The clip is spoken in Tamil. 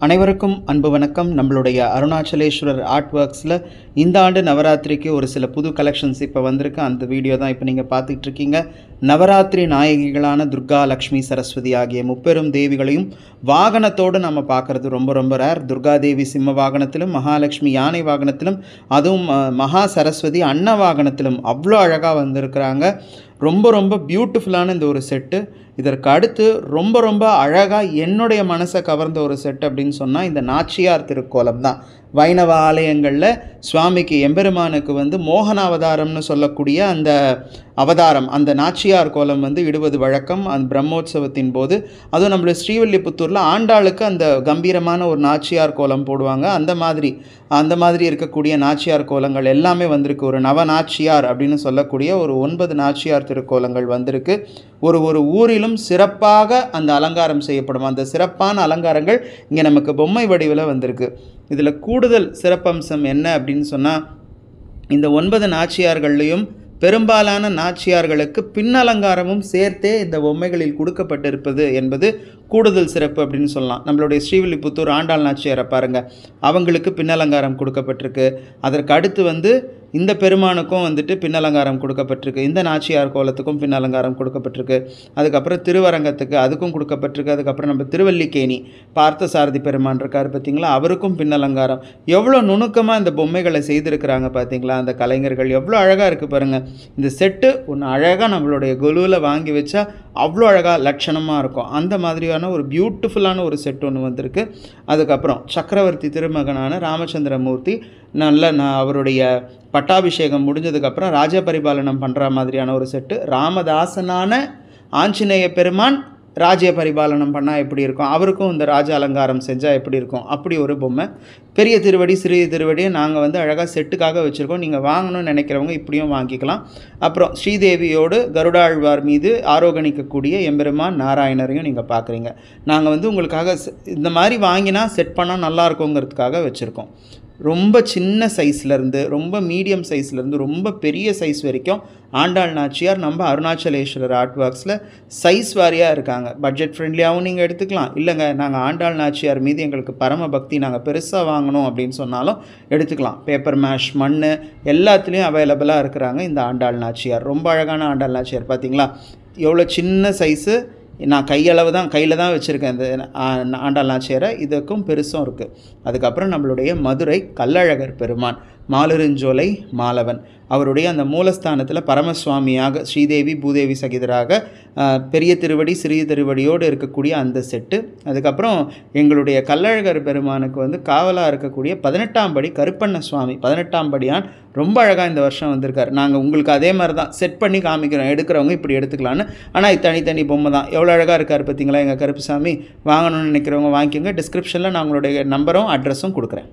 அனைவருக்கும் அன்பு வணக்கம். நம்மளுடைய அருணாச்சலேஸ்வரர் ஆர்ட் ஒர்க்ஸில் இந்த ஆண்டு நவராத்திரிக்கு ஒரு சில புது கலெக்ஷன்ஸ் இப்போ வந்திருக்கு. அந்த வீடியோ தான் இப்போ நீங்கள் பார்த்துட்டு இருக்கீங்க. நவராத்திரி நாயகிகளான துர்கா, லக்ஷ்மி, சரஸ்வதி ஆகிய முப்பெரும் தேவிகளையும் வாகனத்தோடு நம்ம பார்க்குறது ரொம்ப ரேர். துர்கா தேவி சிம்ம வாகனத்திலும், மகாலட்சுமி யானை வாகனத்திலும், அதுவும் மகா சரஸ்வதி அன்ன வாகனத்திலும் அவ்வளோ அழகாக வந்திருக்கிறாங்க. ரொம்ப பியூட்டிஃபுல்லான இந்த ஒரு செட்டு. இதற்கு அடுத்து ரொம்ப அழகாக என்னுடைய மனசை கவர்ந்த ஒரு செட் அப்படின்னு சொன்னால் இந்த நாச்சியார் திருக்கோலம் தான். வைணவ ஆலயங்களில் சுவாமிக்கு எம்பெருமானுக்கு மோகனாவதாரம்னு சொல்லக்கூடிய அந்த அவதாரம், அந்த நாச்சியார் கோலம் இடுவது வழக்கம். அந்த பிரம்மோற்சவத்தின் போது, அதுவும் நம்மள ஸ்ரீவில்லிபுத்தூரில் ஆண்டாளுக்கு அந்த கம்பீரமான ஒரு நாச்சியார் கோலம் போடுவாங்க. அந்த மாதிரி இருக்கக்கூடிய நாச்சியார் கோலங்கள் எல்லாமே வந்திருக்கு. ஒரு நவநாச்சியார் அப்படின்னு சொல்லக்கூடிய ஒரு 9 நாச்சியார் திருக்கோலங்கள் வந்திருக்கு. ஒரு ஊரிலும் சிறப்பாக அந்த அலங்காரம் செய்யப்படும். அந்த சிறப்பான அலங்காரங்கள் இங்கே நமக்கு பொம்மை வடிவில் வந்திருக்கு. இதில் கூடுதல் சிறப்பம்சம் என்ன அப்படின்னு சொன்னால், இந்த 9 நாச்சியார்கள்லையும் பெரும்பாலான நாச்சியார்களுக்கு பின்னலங்காரமும் சேர்த்தே இந்த பொம்மைகளில் கொடுக்கப்பட்டிருப்பது என்பது கூடுதல் சிறப்பு அப்படின்னு சொல்லலாம். நம்மளுடைய ஸ்ரீவில்லிபுத்தூர் ஆண்டாள் நாச்சியாரை பாருங்கள், அவங்களுக்கு பின்னலங்காரம் கொடுக்கப்பட்டிருக்கு. அதற்கு அடுத்து இந்த பெருமானுக்கும் பின்னலங்காரம் கொடுக்கப்பட்டிருக்கு. இந்த நாச்சியார் கோலத்துக்கும் பின்னலங்காரம் கொடுக்கப்பட்டிருக்கு. அதுக்கப்புறம் திருவரங்கத்துக்கு அதுக்கும் கொடுக்கப்பட்டிருக்கு. அதுக்கப்புறம் நம்ம திருவல்லிக்கேணி பார்த்தசாரதி பெருமான் இருக்கார் பார்த்தீங்களா, அவருக்கும் பின்னலங்காரம். எவ்வளோ நுணுக்கமாக இந்த பொம்மைகளை செய்திருக்கிறாங்க பார்த்தீங்களா. அந்த கலைஞர்கள் எவ்வளோ அழகாக இருக்குது பாருங்கள். இந்த செட்டு ஒன்று அழகாக நம்மளுடைய கொலுவில் வாங்கி வச்சா அவ்வளோ அழகாக லட்சணமாக இருக்கும். அந்த மாதிரியான ஒரு பியூட்டிஃபுல்லான ஒரு செட் ஒன்று வந்திருக்கு. அதுக்கப்புறம் சக்கரவர்த்தி திருமகனான ராமச்சந்திரமூர்த்தி அவருடைய பட்டாபிஷேகம் முடிஞ்சதுக்கப்புறம் ராஜ பரிபாலனம் பண்ணுற மாதிரியான ஒரு செட்டு. ராமதாசனான ஆஞ்சநேய பெருமான் ராஜ்ய பரிபாலனம் பண்ணால் எப்படி இருக்கும், அவருக்கும் இந்த ராஜ அலங்காரம் செஞ்சால் எப்படி இருக்கும், அப்படி ஒரு பொம்மை. பெரிய திருவடி, சிறிய திருவடியை நாங்கள் அழகாக செட்டுக்காக வச்சுருக்கோம். நீங்கள் வாங்கணும்னு நினைக்கிறவங்க இப்படியும் வாங்கிக்கலாம். அப்புறம் ஸ்ரீதேவியோடு கருடாழ்வார் மீது ஆரோகணிக்கக்கூடிய எம்பெருமான் நாராயணரையும் நீங்கள் பார்க்குறீங்க. நாங்கள் உங்களுக்காக இந்த மாதிரி வாங்கினா செட் பண்ணால் நல்லாயிருக்குங்கிறதுக்காக வச்சுருக்கோம். ரொம்ப சின்ன சைஸ்லேருந்து ரொம்ப மீடியம் சைஸ்லேருந்து ரொம்ப பெரிய சைஸ் வரைக்கும் ஆண்டாள் நாச்சியார் நம்ம அருணாச்சலேஸ்வரர் ஆர்ட் ஒர்க்ஸில் சைஸ் வாரியாக இருக்காங்க. பட்ஜெட் ஃப்ரெண்ட்லியாகவும் நீங்கள் எடுத்துக்கலாம். இல்லைங்க நாங்கள் ஆண்டாள் நாச்சியார் மீது எங்களுக்கு பரம பக்தி, நாங்கள் பெருசாக வாங்கணும் அப்படின்னு சொன்னாலும் எடுத்துக்கலாம். பேப்பர் மேஷ், மண் எல்லாத்துலேயும் அவைலபிளாக இருக்கிறாங்க இந்த ஆண்டாள் நாச்சியார். ரொம்ப அழகான ஆண்டாள் நாச்சியார் பார்த்தீங்களா. எவ்வளோ சின்ன சைஸு, நான் கையில் தான் வச்சுருக்கேன் இந்த ஆண்டாள் நாச்சியாரை. இதுக்கும் பெருசும் இருக்குது. அதுக்கப்புறம் நம்மளுடைய மதுரை கள்ளழகர் பெருமான், மாலிருஞ்சோலை மாலவன், அவருடைய அந்த மூலஸ்தானத்தில் பரமசுவாமியாக ஸ்ரீதேவி பூதேவி சகிதராக பெரிய திருவடி சிறிய திருவடியோடு இருக்கக்கூடிய அந்த செட்டு. அதுக்கப்புறம் எங்களுடைய கள்ளழகர் பெருமானுக்கு காவலாக இருக்கக்கூடிய 18ஆம் படி கருப்பண்ண சுவாமி, 18ஆம் படியான் ரொம்ப அழகாக இந்த வருஷம் வந்திருக்கார். நாங்கள் உங்களுக்கு அதே மாதிரி தான் செட் பண்ணி காமிக்கிறோம், எடுக்கிறவங்க இப்படி எடுத்துக்கலான்னு. ஆனால் இது தனி பொம்மை தான். எவ்வளோ அழகாக இருக்கார் பார்த்தீங்களா எங்கள் கருப்புசாமி. வாங்கணும்னு நினைக்கிறவங்க வாங்கிக்கோங்க. டிஸ்கிரிப்ஷனில் நான் உங்களுடைய நம்பரும் அட்ரஸும் கொடுக்குறேன்.